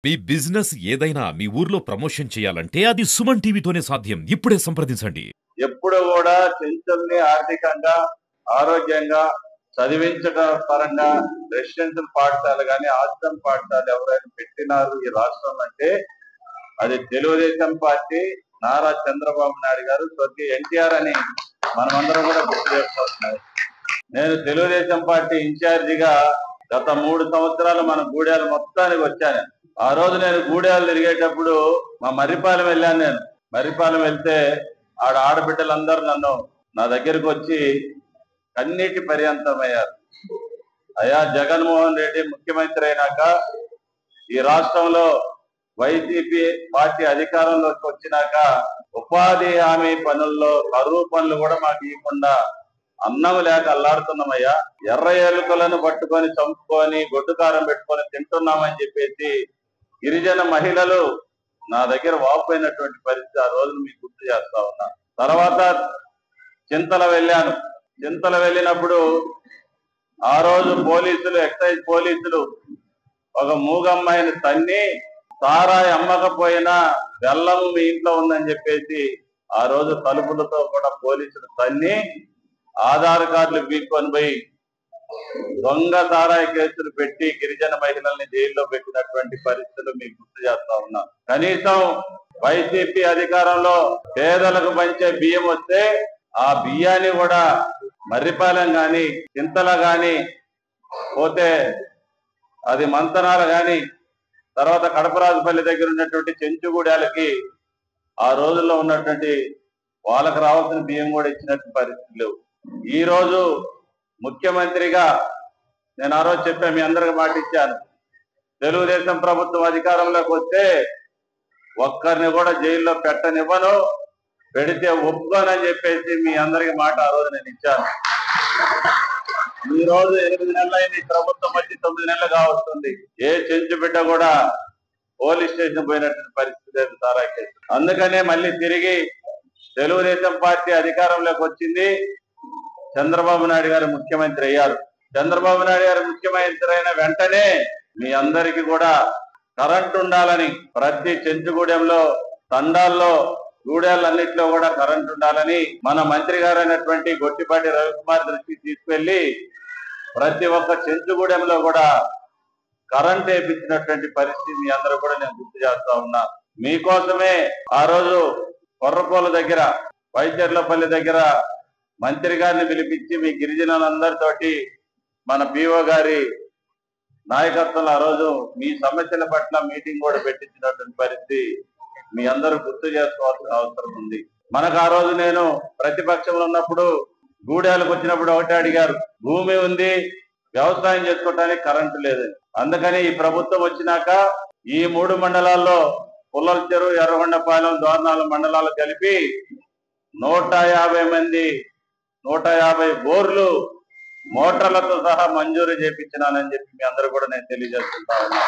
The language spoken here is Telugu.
మీ బిజినెస్ ఏదైనా మీ ఊర్లో ప్రమోషన్ చేయాలంటే అది సుమన్ టీవీతోనే సాధ్యం. ఇప్పుడే సంప్రదించండి. ఎప్పుడు కూడా చెంచుల్ని ఆర్థికంగా ఆరోగ్యంగా చదివించడం పరంగా రెసిడెన్షియల్ పాఠశాల కానీ ఆశ్రమ పాఠశాల ఎవరైనా పెట్టినారు ఈ రాష్ట్రం అంటే అది తెలుగుదేశం పార్టీ నారా చంద్రబాబు నాయుడు గారు స్వర్గీయ ఎన్టీఆర్ అని మనమందరం కూడా గుర్తు చేసుకోవాలి. నేను తెలుగుదేశం పార్టీ ఇన్ఛార్జిగా గత 3 సంవత్సరాలు మన గూడెల మొత్తానికి వచ్చాను. ఆ రోజు నేను గూడెలు తిరిగేటప్పుడు మా మర్రిపాలెం వెళ్ళాను. నేను మర్రిపాలెం వెళ్తే ఆడబిడ్డలందరూ నా దగ్గరికి వచ్చి కన్నీటి పర్యంతమయ్యారు. అయ్యా, జగన్మోహన్ రెడ్డి ముఖ్యమంత్రి అయినాక ఈ రాష్ట్రంలో వైసీపీ పార్టీ అధికారంలోకి వచ్చినాక ఉపాధి హామీ పనుల్లో కరువు పనులు కూడా మాకు ఇవ్వకుండా అన్నం లేక అల్లాడుతున్నామయ్యా. ఎర్ర ఎలుకలను పట్టుకొని చంపుకొని గొడ్డుకారం పెట్టుకొని తింటున్నామని చెప్పేసి గిరిజన మహిళలు నా దగ్గర వాపోయినటువంటి పరిస్థితి ఆ రోజు మీకు గుర్తు చేస్తా ఉన్నా. తర్వాత చింతల వెళ్ళాను. చింతల వెళ్ళినప్పుడు ఆ రోజు పోలీసులు, ఎక్సైజ్ పోలీసులు ఒక మూగమ్మాయిని తన్ని సారాయి అమ్మకపోయినా బెల్లము మీ ఇంట్లో ఉందని చెప్పేసి ఆ రోజు తలుపులతో కూడా పోలీసులు తన్ని ఆధార్ కార్డులు పీక్కొని పోయి దొంగ సారాయి కేసులు పెట్టి గిరిజన మహిళల్ని జైల్లో పెట్టినటువంటి పరిస్థితులు మీకు గుర్తు చేస్తా ఉన్నా. కనీసం వైసీపీ అధికారంలో పేదలకు పంచే బియ్యం వస్తే ఆ బియ్యాన్ని కూడా మర్రిపాలెం గాని చింతల గాని పోతే అది మంతనాల గాని తర్వాత కడపరాజుపల్లి దగ్గర ఉన్నటువంటి చెంచుగూడాలకి ఆ రోజుల్లో ఉన్నటువంటి వాళ్ళకు రావాల్సిన బియ్యం కూడా ఇచ్చినట్టు పరిస్థితులు లేవు. ఈ రోజు ముఖ్యమంత్రిగా నేను ఆ రోజు చెప్పా, మీ అందరికి మాట ఇచ్చాను, తెలుగుదేశం ప్రభుత్వం అధికారంలోకి వస్తే ఒక్కరిని కూడా జైల్లో పెట్టనివ్వను, పెడితే ఒప్పుకోనని చెప్పేసి మీ అందరికి మాట ఆ రోజు నేను ఇచ్చాను. ఈ రోజు 8 నెలలైంది ప్రభుత్వం వచ్చి 9 నెలలు కావస్తుంది. ఏ చెంచు బిడ్డ కూడా పోలీస్ స్టేషన్ పోయినటువంటి పరిస్థితి లేదు సారాయి కేసు. అందుకనే మళ్ళీ తిరిగి తెలుగుదేశం పార్టీ అధికారంలోకి వచ్చింది. చంద్రబాబు నాయుడు గారు ముఖ్యమంత్రి అయ్యారు. చంద్రబాబు నాయుడు గారు ముఖ్యమంత్రి అయిన వెంటనే మీ అందరికీ కూడా కరెంట్ ఉండాలని, ప్రతి చెంచుగూడెంలో తండాల్లో గూడెలన్నింటిలో కూడా కరెంట్ ఉండాలని మన మంత్రి గారు అయినటువంటి గొట్టిపాటి రవికుమార్ దృష్టికి తీసుకెళ్లి ప్రతి ఒక్క చెంచుగూడెంలో కూడా కరెంట్ వేయించినటువంటి పరిస్థితి మీ అందరూ కూడా నేను గుర్తు చేస్తా ఉన్నా. మీకోసమే ఆ రోజు కొర్రపోల దగ్గర వైచర్లపల్లి దగ్గర మంత్రి గారిని పిలిపించి మీ గిరిజనులందరితోటి మన పిఓ గారి నాయకత్వంలో ఆ రోజు మీ సమస్యల పట్ల మీటింగ్ కూడా పెట్టించినటువంటి పరిస్థితి మీ అందరూ గుర్తు చేసుకోవాల్సిన అవసరం ఉంది. మనకు ఆ రోజు నేను ప్రతిపక్షంలో ఉన్నప్పుడు గూడెలకు వచ్చినప్పుడు ఒకటే అడిగారు, భూమి ఉంది వ్యవసాయం చేసుకోవటానికి కరెంటు లేదని. అందుకని ఈ ప్రభుత్వం వచ్చినాక ఈ 3 మండలాల్లో పుల్లల చెరువు, ఎర్రగొండపాలెం, దోర్నాల మండలాలు కలిపి 150 బోర్లు మోటార్లతో సహా మంజూరు చేపించినానని చెప్పి మీ అందరూ కూడా నేను తెలియజేస్తున్నా ఉన్నా.